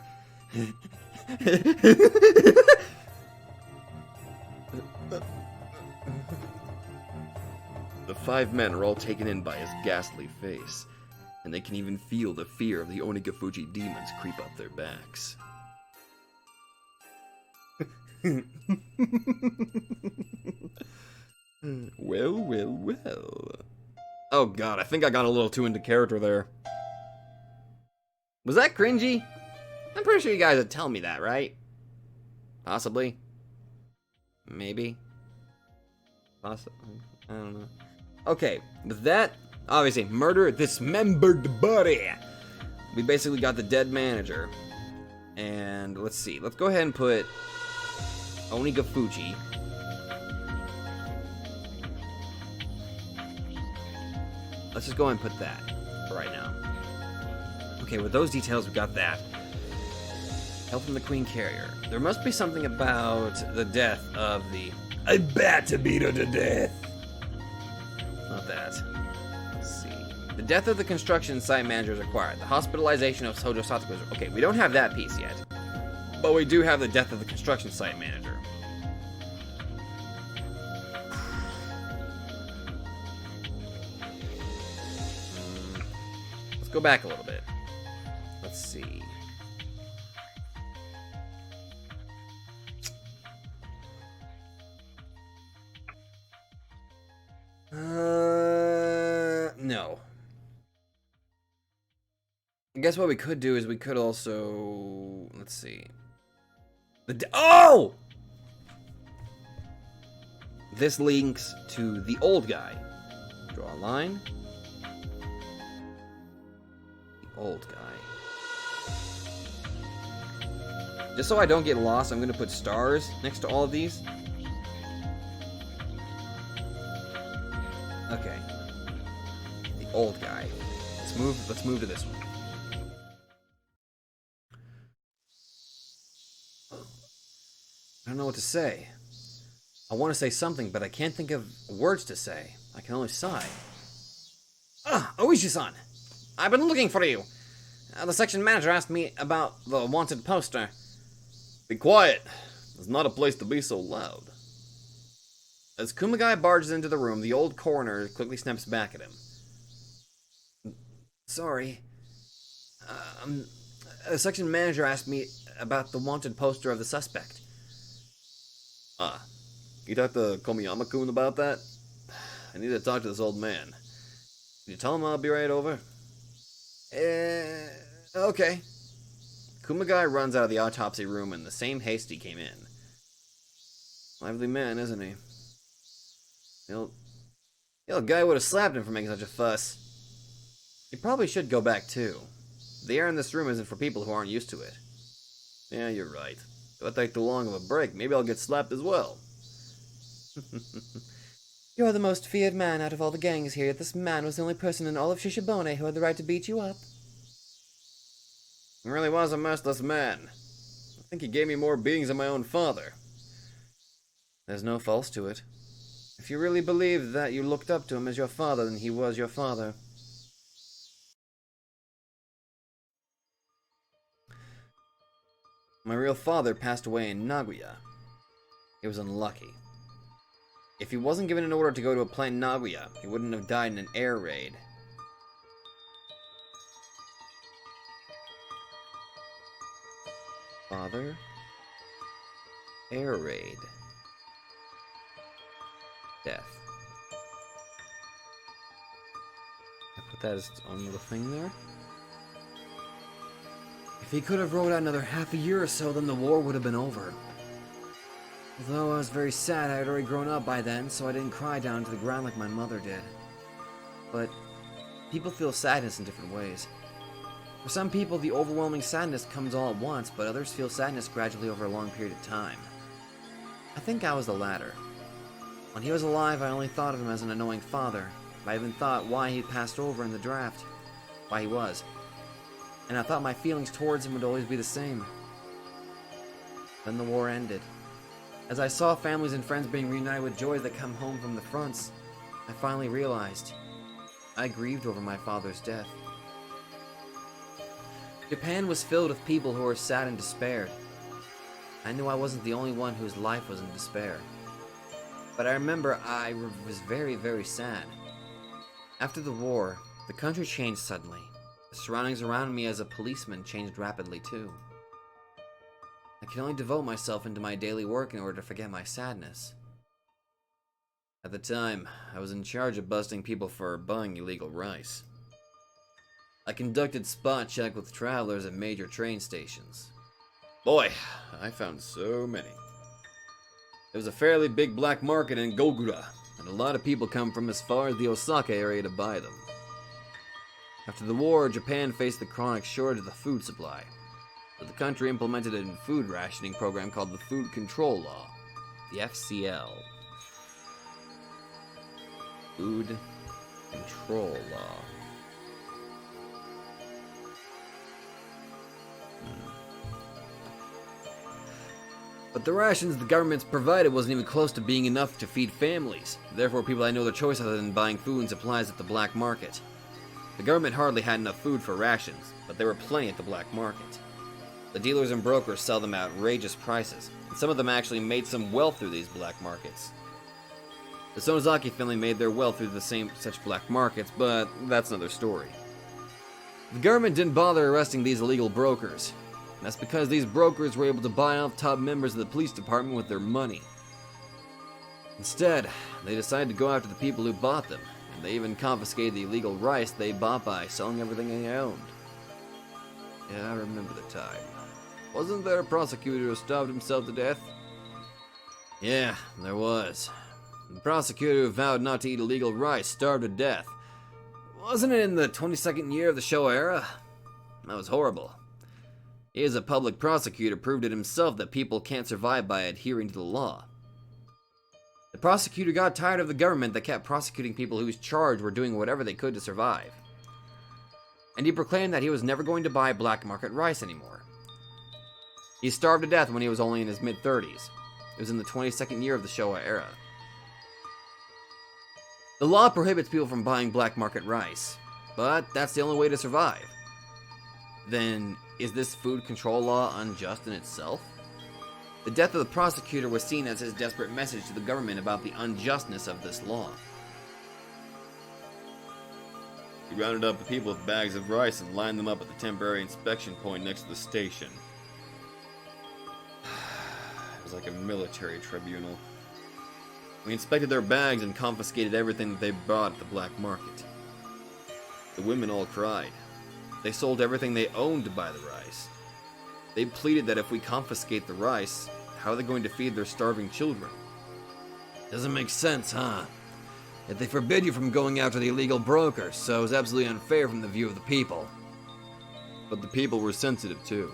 The 5 men are all taken in by his ghastly face, and they can even feel the fear of the Onigafuji demons creep up their backs. Well. Oh god, I think I got a little too into character there. Was that cringy? I'm pretty sure you guys would tell me that, right? Possibly. Maybe. Possibly. I don't know. Okay, with that, obviously, murder, dismembered body. We basically got the dead manager. And let's see, let's go ahead and put Onigafuji let's just go and put that for right now. Okay, with those details, we got that. Help from the Queen Carrier. There must be something about the death of the... I bat to beat her to death. Not that. Let's see. The death of the construction site manager is required. The hospitalization of Sojo Satoko is... Okay, we don't have that piece yet. But we do have the death of the construction site manager. Let's go back a little bit. Let's see. No. I guess what we could do is we could also... Let's see. Oh! This links to the old guy. Draw a line. The old guy. Just so I don't get lost, I'm going to put stars next to all of these. Okay. The old guy. Let's move to this one. I don't know what to say. I want to say something, but I can't think of words to say. I can only sigh. Oishi-san! I've been looking for you. The section manager asked me about the wanted poster. Be quiet. It's not a place to be so loud. As Kumagai barges into the room, the old coroner quickly snaps back at him. Sorry. The section manager asked me about the wanted poster of the suspect. You talked to Komiyama-kun about that? I need to talk to this old man. Can you tell him I'll be right over? Okay. Kumagai runs out of the autopsy room in the same haste he came in. Lively man, isn't he? The guy would have slapped him for making such a fuss. He probably should go back too. The air in this room isn't for people who aren't used to it. Yeah, you're right. If I take too long of a break, maybe I'll get slapped as well. You're the most feared man out of all the gangs here, yet this man was the only person in all of Shishibone who had the right to beat you up. He really was a merciless man. I think he gave me more beatings than my own father. There's no false to it. If you really believed that you looked up to him as your father, then he was your father. My real father passed away in Nagoya. He was unlucky. If he wasn't given an order to go to a plant in Nagoya, he wouldn't have died in an air raid. Father? Air raid. Death. I put that as its own little thing there. If he could have rode out another half a year or so, then the war would have been over. Although I was very sad, I had already grown up by then, so I didn't cry down to the ground like my mother did. But people feel sadness in different ways. For some people, the overwhelming sadness comes all at once, but others feel sadness gradually over a long period of time. I think I was the latter. When he was alive, I only thought of him as an annoying father. I even thought why he passed over in the draft. Why he was. And I thought my feelings towards him would always be the same. Then the war ended. As I saw families and friends being reunited with joys that come home from the fronts, I finally realized I grieved over my father's death. Japan was filled with people who were sad and despaired. I knew I wasn't the only one whose life was in despair. But I remember I was very, very sad. After the war, the country changed suddenly. The surroundings around me as a policeman changed rapidly too. I could only devote myself into my daily work in order to forget my sadness. At the time, I was in charge of busting people for buying illegal rice. I conducted spot check with travelers at major train stations. Boy, I found so many. There was a fairly big black market in Gogura, and a lot of people come from as far as the Osaka area to buy them. After the war, Japan faced the chronic shortage of the food supply, so the country implemented a food rationing program called the Food Control Law, the FCL. Food Control law. But the rations the government's provided wasn't even close to being enough to feed families. Therefore, people had no other choice other than buying food and supplies at the black market. The government hardly had enough food for rations, but there were plenty at the black market. The dealers and brokers sell them at outrageous prices, and some of them actually made some wealth through these black markets. The Sonozaki family made their wealth through such black markets, but that's another story. The government didn't bother arresting these illegal brokers. And that's because these brokers were able to buy off top members of the police department with their money. Instead, they decided to go after the people who bought them, and they even confiscated the illegal rice they bought by selling everything they owned. Yeah, I remember the time. Wasn't there a prosecutor who starved himself to death? Yeah, there was. The prosecutor who vowed not to eat illegal rice starved to death. Wasn't it in the 22nd year of the Showa era? That was horrible. He, as a public prosecutor, proved it himself that people can't survive by adhering to the law. The prosecutor got tired of the government that kept prosecuting people whose charge were doing whatever they could to survive. And he proclaimed that he was never going to buy black market rice anymore. He starved to death when he was only in his mid-30s. It was in the 22nd year of the Showa era. The law prohibits people from buying black market rice, but that's the only way to survive. Then, is this food control law unjust in itself? The death of the prosecutor was seen as his desperate message to the government about the unjustness of this law. He rounded up the people with bags of rice and lined them up at the temporary inspection point next to the station. It was like a military tribunal. We inspected their bags and confiscated everything that they bought at the black market. The women all cried. They sold everything they owned to buy the rice. They pleaded that if we confiscate the rice, how are they going to feed their starving children? Doesn't make sense, huh? Yet they forbid you from going after the illegal brokers, so it's absolutely unfair from the view of the people. But the people were sensitive too.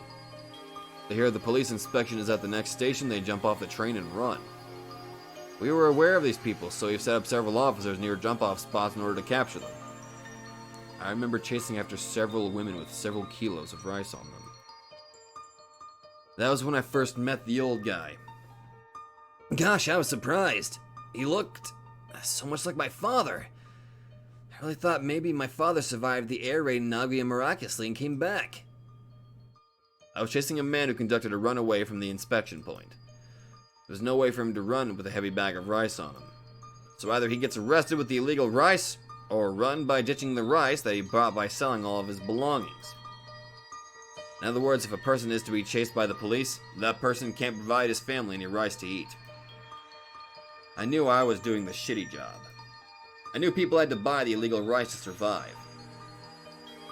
They hear the police inspection is at the next station, they jump off the train and run. We were aware of these people, so we've set up several officers near jump-off spots in order to capture them. I remember chasing after several women with several kilos of rice on them. That was when I first met the old guy. Gosh, I was surprised. He looked so much like my father. I really thought maybe my father survived the air raid in Nagoya miraculously and came back. I was chasing a man who conducted a runaway from the inspection point. There was no way for him to run with a heavy bag of rice on him. So either he gets arrested with the illegal rice, or run by ditching the rice that he bought by selling all of his belongings. In other words, if a person is to be chased by the police, that person can't provide his family any rice to eat. I knew I was doing the shitty job. I knew people had to buy the illegal rice to survive.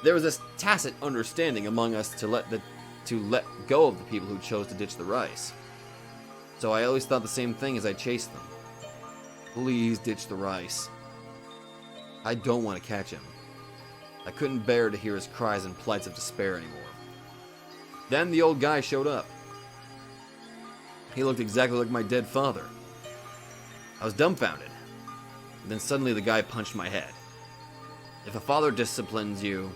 There was this tacit understanding among us to let go of the people who chose to ditch the rice. So I always thought the same thing as I chased them. Please ditch the rice. I don't want to catch him. I couldn't bear to hear his cries and plights of despair anymore. Then the old guy showed up. He looked exactly like my dead father. I was dumbfounded. Then suddenly the guy punched my head. If a father disciplines you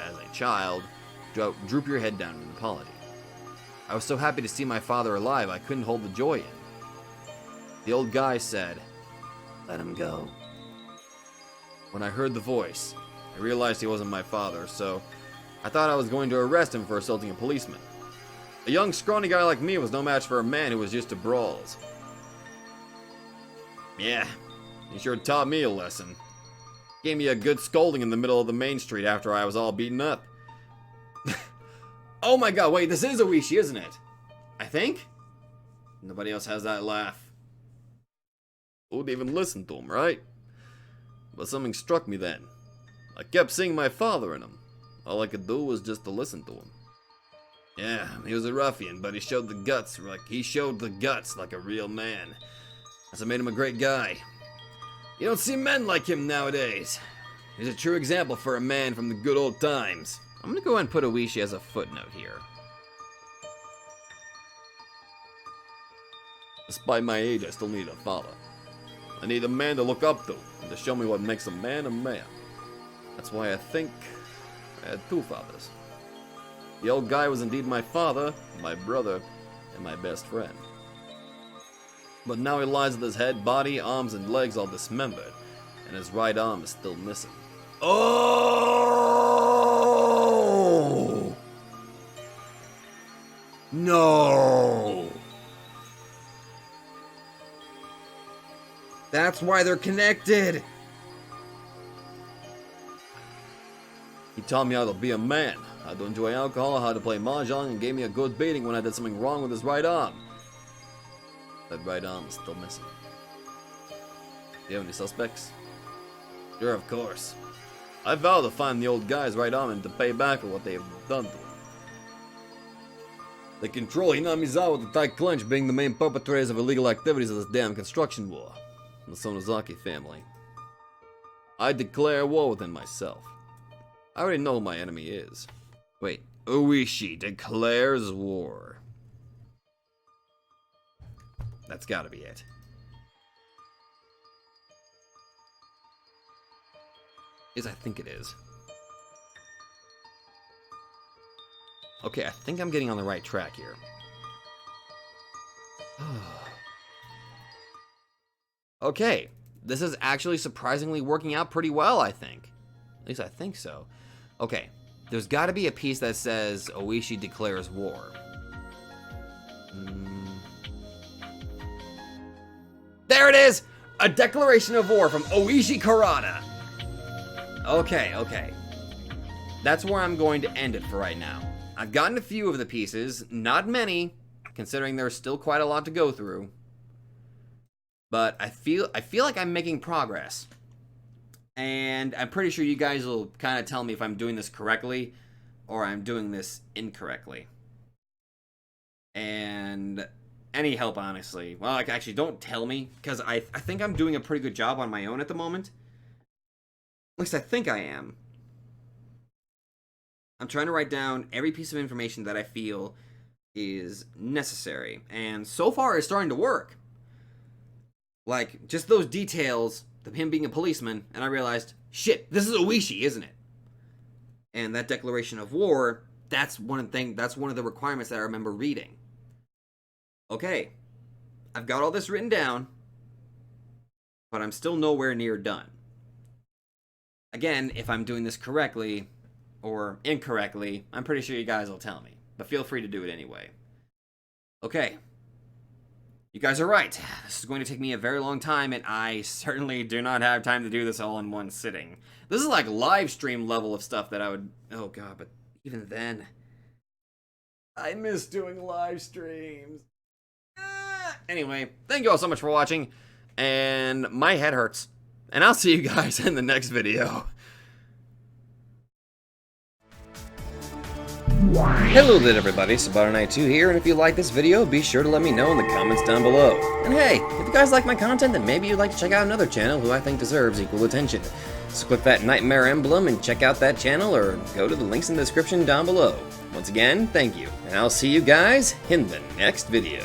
as a child, droop your head down in apology. I was so happy to see my father alive, I couldn't hold the joy in. The old guy said, "Let him go." When I heard the voice, I realized he wasn't my father, so I thought I was going to arrest him for assaulting a policeman. A young, scrawny guy like me was no match for a man who was used to brawls. Yeah, he sure taught me a lesson. Gave me a good scolding in the middle of the main street after I was all beaten up. Oh my god, wait, this is Oishi, isn't it? I think? Nobody else has that laugh. Wouldn't even listen to him, right? But something struck me then. I kept seeing my father in him. All I could do was just to listen to him. Yeah, he was a ruffian, but he showed the guts like a real man. That's what made him a great guy. You don't see men like him nowadays. He's a true example for a man from the good old times. I'm gonna go ahead and put Oishi as a footnote here. Despite my age, I still need a father. I need a man to look up to, and to show me what makes a man a man. That's why I think I had two fathers. The old guy was indeed my father, my brother, and my best friend. But now he lies with his head, body, arms, and legs all dismembered, and his right arm is still missing. Oh! No! That's why they're connected. He taught me how to be a man, how to enjoy alcohol, how to play mahjong, and gave me a good beating when I did something wrong with his right arm. That right arm is still missing. Do you have any suspects? Sure, of course. I vow to find the old guy's right arm and to pay back for what they have done to him. They control Hinamizawa with a tight clinch, being the main perpetrators of illegal activities of this damn construction war. The Sonozaki family. I declare war within myself. I already know who my enemy is. Wait, Oishi declares war. That's gotta be it. I think it is. Okay, I think I'm getting on the right track here. Okay, this is actually surprisingly working out pretty well, I think. At least I think so. Okay, there's got to be a piece that says Oishi declares war. There it is! A declaration of war from Oishi Karada. Okay. That's where I'm going to end it for right now. I've gotten a few of the pieces, not many, considering there's still quite a lot to go through. But I feel like I'm making progress. And I'm pretty sure you guys will kind of tell me if I'm doing this correctly or I'm doing this incorrectly. And any help, honestly. Well, like, actually, don't tell me, because I think I'm doing a pretty good job on my own at the moment. At least I think I am. I'm trying to write down every piece of information that I feel is necessary. And so far, it's starting to work. Like, just those details, him being a policeman, and I realized, shit, this is Oishi, isn't it? And that declaration of war, that's one of the requirements that I remember reading. Okay, I've got all this written down, but I'm still nowhere near done. Again, if I'm doing this correctly or incorrectly, I'm pretty sure you guys will tell me, but feel free to do it anyway. Okay. You guys are right. This is going to take me a very long time, and I certainly do not have time to do this all in one sitting. This is like live stream level of stuff that I would... Oh god, but even then... I miss doing live streams. Anyway, thank you all so much for watching, and my head hurts. And I'll see you guys in the next video. Hello there everybody, Sabato92 here, and if you like this video, be sure to let me know in the comments down below. And hey, if you guys like my content, then maybe you'd like to check out another channel who I think deserves equal attention. So click that nightmare emblem and check out that channel, or go to the links in the description down below. Once again, thank you, and I'll see you guys in the next video.